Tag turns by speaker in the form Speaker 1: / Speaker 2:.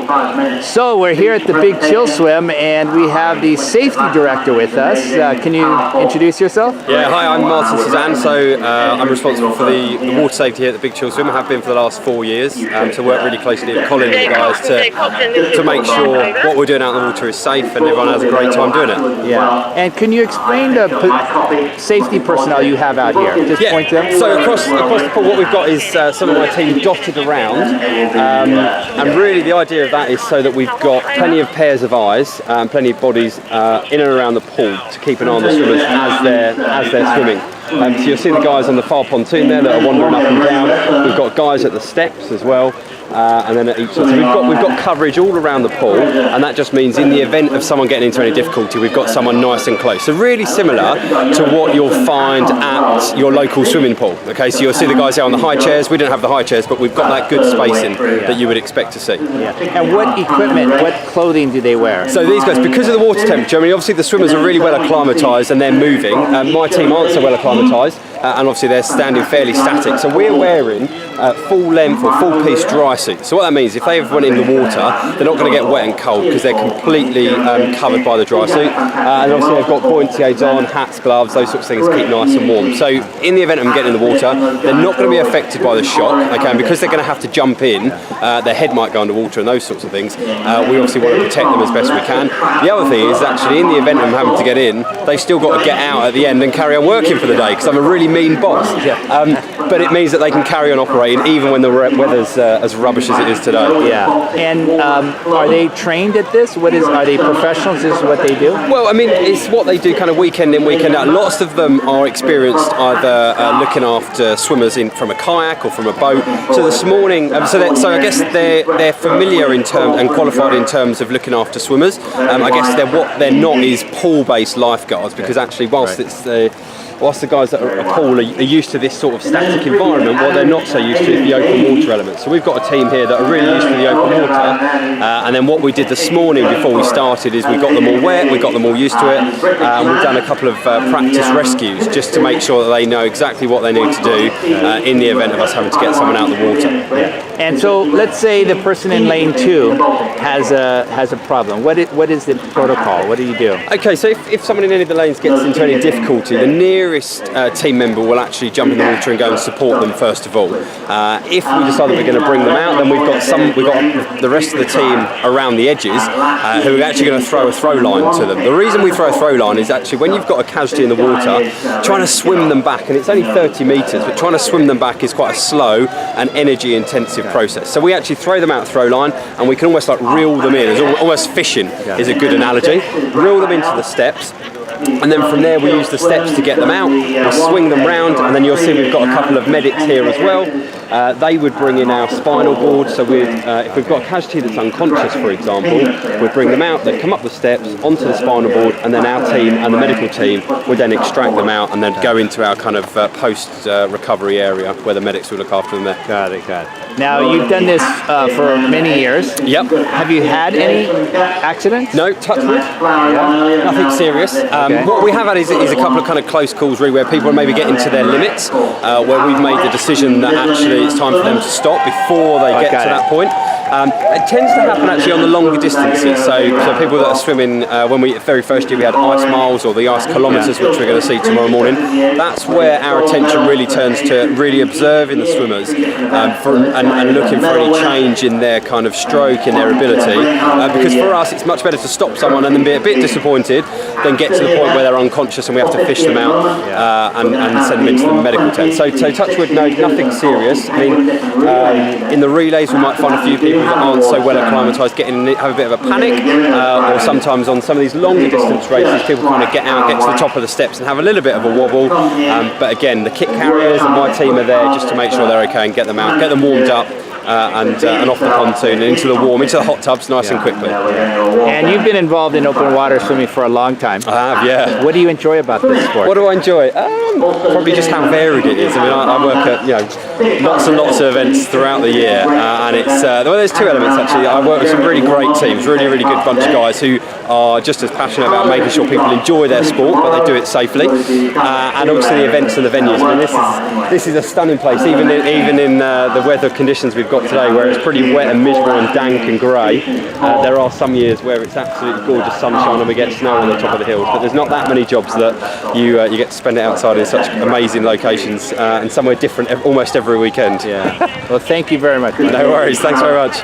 Speaker 1: So we're here at the Big Chill Swim, and we have the safety director with us. Can you introduce yourself?
Speaker 2: Yeah, hi, I'm Martin Suzan. So I'm responsible for the water safety here at the Big Chill Swim. I have been for the last 4 years. So work really closely with Colin and the guys to make sure what we're doing out in the water is safe and everyone has a great time doing it.
Speaker 1: Yeah. And can you explain the safety personnel you have out here? Just point to them.
Speaker 2: So across the pool, what we've got is some of my team dotted around, and really the idea of that is so that we've got plenty of pairs of eyes, plenty of bodies in and around the pool to keep an eye on the swimmers as they're swimming. So you'll see the guys on the far pontoon there that are wandering up and down. We've got guys at the steps as well, and then at each. So we've got coverage all around the pool, and that just means in the event of someone getting into any difficulty, we've got someone nice and close. So really similar to what you'll find at your local swimming pool. Okay, so you'll see the guys there on the high chairs. We don't have the high chairs, but we've got that good spacing that you would expect to see.
Speaker 1: Yeah. And what equipment, what clothing do they wear?
Speaker 2: So these guys, because of the water temperature, I mean, obviously the swimmers are really well acclimatised and they're moving. My team aren't so well acclimatised. And obviously they're standing fairly static. So we're wearing full length or full piece dry suits. So what that means, if they ever went in the water, they're not going to get wet and cold because they're completely covered by the dry suit. And obviously they've got buoyancy aids on, hats, gloves, those sorts of things to keep nice and warm. So in the event of them getting in the water, they're not going to be affected by the shock. Okay, and because they're going to have to jump in, their head might go underwater and those sorts of things. We obviously want to protect them as best we can. The other thing is actually in the event of them having to get in, they've still got to get out at the end and carry on working for the day because I'm a really mean boss. But it means that they can carry on operating even when the weather's as rubbish as it is today.
Speaker 1: Yeah. And are they trained at this? Are they professionals? Is what they do?
Speaker 2: Well, I mean, it's what they do kind of weekend in, weekend out. Lots of them are experienced either looking after swimmers from a kayak or from a boat. So this morning, so I guess they're familiar in terms and qualified in terms of looking after swimmers. I guess what they're not is pool-based lifeguards because actually whilst the guys that are at pool are used to this sort of static environment, what they're not so used to is the open water element. So we've got a team here that are really used to the open water, and then what we did this morning before we started is we got them all wet, we got them all used to it, and we've done a couple of practice rescues just to make sure that they know exactly what they need to do in the event of us having to get someone out of the water.
Speaker 1: And so let's say the person in lane 2 has a problem. What is the protocol? What do you do?
Speaker 2: Okay, so if someone in any of the lanes gets into any difficulty, the nearest team member will actually jump in the water and go and support them first of all. If we decide that we're going to bring them out, then we've got the rest of the team around the edges who are actually going to throw a throw line to them. The reason we throw a throw line is actually when you've got a casualty in the water, trying to swim them back, and it's only 30 metres, but trying to swim them back is quite a slow and energy intensive process. So we actually throw them out throw line and we can almost like reel them in. It's almost fishing is a good analogy. Reel them into the steps. And then from there we use the steps to get them out, we'll swing them round, and then you'll see we've got a couple of medics here as well. They would bring in our spinal board, so if we've got a casualty that's unconscious, for example, we'd bring them out, they'd come up the steps, onto the spinal board, and then our team and the medical team would then extract them out and then go into our kind of post-recovery area where the medics will look after them there.
Speaker 1: Got it. Now, you've done this for many years.
Speaker 2: Yep.
Speaker 1: Have you had any accidents?
Speaker 2: No, touch wood. Nothing serious. What we have had is a couple of kind of close calls really where people are maybe getting to their limits, where we've made the decision that actually it's time for them to stop before they get to that point. It tends to happen actually on the longer distances. So people that are swimming, when very first year we had ice miles or the ice kilometres, which we're going to see tomorrow morning. That's where our attention really turns to really observing the swimmers and looking for any change in their kind of stroke, in their ability. Because for us, it's much better to stop someone and then be a bit disappointed than get to the point where they're unconscious and we have to fish them out and send them into the medical tent. So touch wood, no, nothing serious. I mean, in the relays we might find a few people that aren't so well acclimatised have a bit of a panic, or sometimes on some of these longer distance races people kind of get to the top of the steps and have a little bit of a wobble, but again the kit carriers and my team are there just to make sure they're okay and get them out, get them warmed up, and off the pontoon and into the hot tubs nice and quickly.
Speaker 1: And you've been involved in open water swimming for a long time.
Speaker 2: I have, yeah.
Speaker 1: What do you enjoy about this sport?
Speaker 2: What do I enjoy? Probably just how varied it is. I mean, I work at lots and lots of events throughout the year, and it's there's two elements actually. I work with some really great teams, really good bunch of guys who are just as passionate about making sure people enjoy their sport, but they do it safely, and also the events and the venues. I mean, this is a stunning place, even in the weather conditions we've got got today, where it's pretty wet and miserable and dank and grey, there are some years where it's absolutely gorgeous sunshine and we get snow on the top of the hills. But there's not that many jobs that you get to spend it outside in such amazing locations and somewhere different almost every weekend.
Speaker 1: Yeah. Well, thank you very much.
Speaker 2: No worries. Thanks very much.